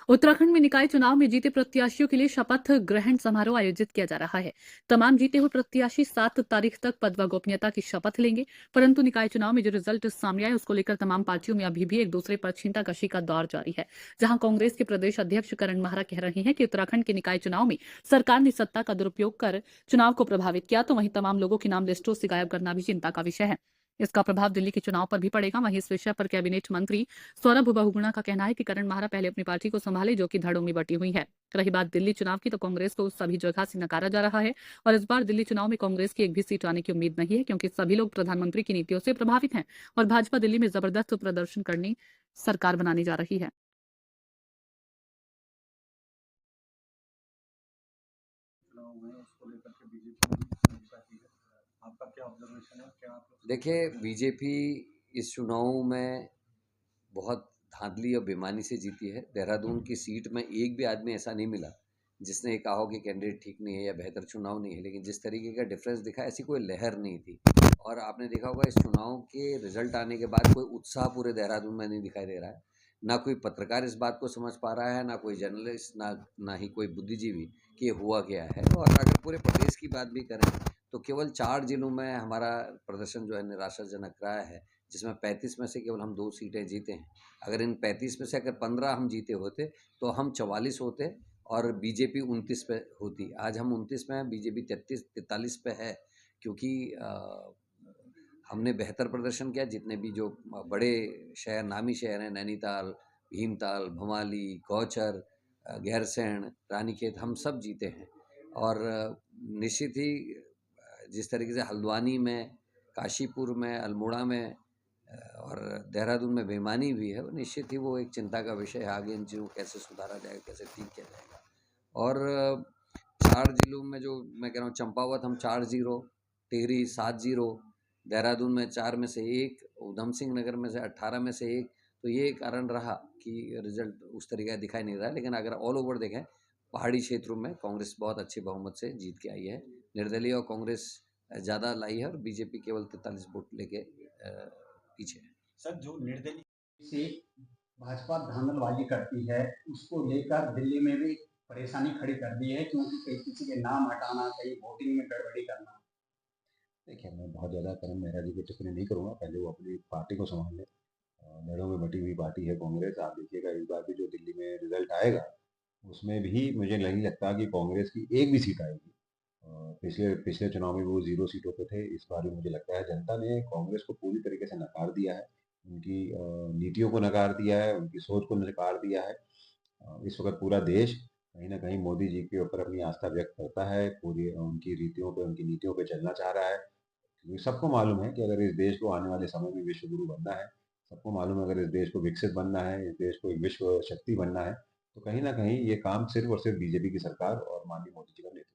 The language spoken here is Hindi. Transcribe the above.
उत्तराखंड में निकाय चुनाव में जीते प्रत्याशियों के लिए शपथ ग्रहण समारोह आयोजित किया जा रहा है। तमाम जीते हुए प्रत्याशी 7 तारीख तक पद व गोपनीयता की शपथ लेंगे। परंतु निकाय चुनाव में जो रिजल्ट सामने आए उसको लेकर तमाम पार्टियों में अभी भी एक दूसरे पर छींटाकशी का दौर जारी है। जहां कांग्रेस के प्रदेश अध्यक्ष करण माहरा कह रहे हैं कि उत्तराखंड के निकाय चुनाव में सरकार ने सत्ता का दुरुपयोग कर चुनाव को प्रभावित किया, तो वहीं तमाम लोगों के नाम लिस्टों से गायब करना भी चिंता का विषय है। इसका प्रभाव दिल्ली के चुनाव पर भी पड़ेगा। वहीं इस विषय पर कैबिनेट मंत्री सौरभ बहुगुणा का कहना है कि करण माहरा पहले अपनी पार्टी को संभाले, जो कि धड़ों में बटी हुई है। रही बात दिल्ली चुनाव की, तो कांग्रेस को सभी जगह से नकारा जा रहा है और इस बार दिल्ली चुनाव में कांग्रेस की एक भी सीट आने की उम्मीद नहीं है, क्योंकि सभी लोग प्रधानमंत्री की नीतियों से प्रभावित हैं और भाजपा दिल्ली में जबरदस्त प्रदर्शन करने सरकार बनाने जा रही है। आपका क्या ऑब्जर्वेशन है? क्या आप देखिए, बीजेपी इस चुनाव में बहुत धांधली और बेईमानी से जीती है। देहरादून की सीट में एक भी आदमी ऐसा नहीं मिला जिसने ये कहा हो कि कैंडिडेट ठीक नहीं है या बेहतर चुनाव नहीं है, लेकिन जिस तरीके का डिफरेंस दिखा, ऐसी कोई लहर नहीं थी। और आपने देखा होगा इस चुनाव के रिजल्ट आने के बाद कोई उत्साह पूरे देहरादून में नहीं दिखाई दे रहा है। ना कोई पत्रकार इस बात को समझ पा रहा है, ना कोई जर्नलिस्ट, ना ही कोई बुद्धिजीवी कि ये हुआ क्या है। और अगर पूरे प्रदेश की बात भी करें तो केवल 4 जिलों में हमारा प्रदर्शन जो है निराशाजनक रहा है, जिसमें 35 में से केवल हम 2 सीटें जीते हैं। अगर इन 35 में से अगर 15 हम जीते होते तो हम 44 होते और बीजेपी 29 पे होती। आज हम 29 में हैं, बीजेपी 43 पे है, क्योंकि हमने बेहतर प्रदर्शन किया। जितने भी जो बड़े शहर, नामी शहर हैं, नैनीताल, भीमताल, भवाली, गौचर, गैरसैंण, रानीखेत, हम सब जीते हैं। और निश्चित ही जिस तरीके से हल्द्वानी में, काशीपुर में, अल्मोड़ा में और देहरादून में बेईमानी हुई है, वो निश्चित ही वो एक चिंता का विषय है। आगे इन चीज़ों को कैसे सुधारा जाएगा, कैसे ठीक किया जाएगा। और 4 जिलों में जो मैं कह रहा हूँ, चंपावत हम 4-0, टिहरी 7-0, देहरादून में 4 में से 1, ऊधम सिंह नगर में से 18 में से 1। तो ये कारण रहा कि रिजल्ट उस तरीके का दिखाई नहीं रहा है। लेकिन अगर ऑल ओवर देखें, पहाड़ी क्षेत्रों में कांग्रेस बहुत अच्छे बहुमत से जीत के आई है। निर्दलीय और कांग्रेस ज़्यादा लाई है और बीजेपी केवल 43 वोट लेके पीछे है। सर, जो निर्दलीय से भाजपा धांधलबाजी करती है, उसको लेकर दिल्ली में भी परेशानी खड़ी कर दी है, क्योंकि कहीं किसी के नाम हटाना, कहीं वोटिंग में गड़बड़ी करना। देखिए, मैं बहुत ज़्यादा करण मेहरा जी की टिप्पणी नहीं करूँगा। पहले वो अपनी पार्टी को संभाल लें। धड़ों में बटी हुई पार्टी है कांग्रेस। आप देखिएगा इस बार भी जो दिल्ली में रिजल्ट आएगा, उसमें भी मुझे नहीं लगता कि कांग्रेस की एक भी सीट आएगी। पिछले पिछले चुनाव में वो 0 सीटों पे थे। इस बार भी मुझे लगता है जनता ने कांग्रेस को पूरी तरीके से नकार दिया है। उनकी नीतियों को नकार दिया है, उनकी सोच को नकार दिया है। इस वक़्त पूरा देश कहीं न कहीं मोदी जी के ऊपर अपनी आस्था व्यक्त करता है। पूरी उनकी रीतियों पे, उनकी नीतियों पे चलना चाह रहा है। क्योंकि सबको मालूम है कि अगर इस देश को आने वाले समय में विश्व गुरु बनना है, सबको मालूम है अगर इस देश को विकसित बनना है, इस देश को एक विश्व शक्ति बनना है, तो कहीं न कहीं ये काम सिर्फ़ और सिर्फ़ बीजेपी की सरकार और माननीय मोदी जी का नेतृत्व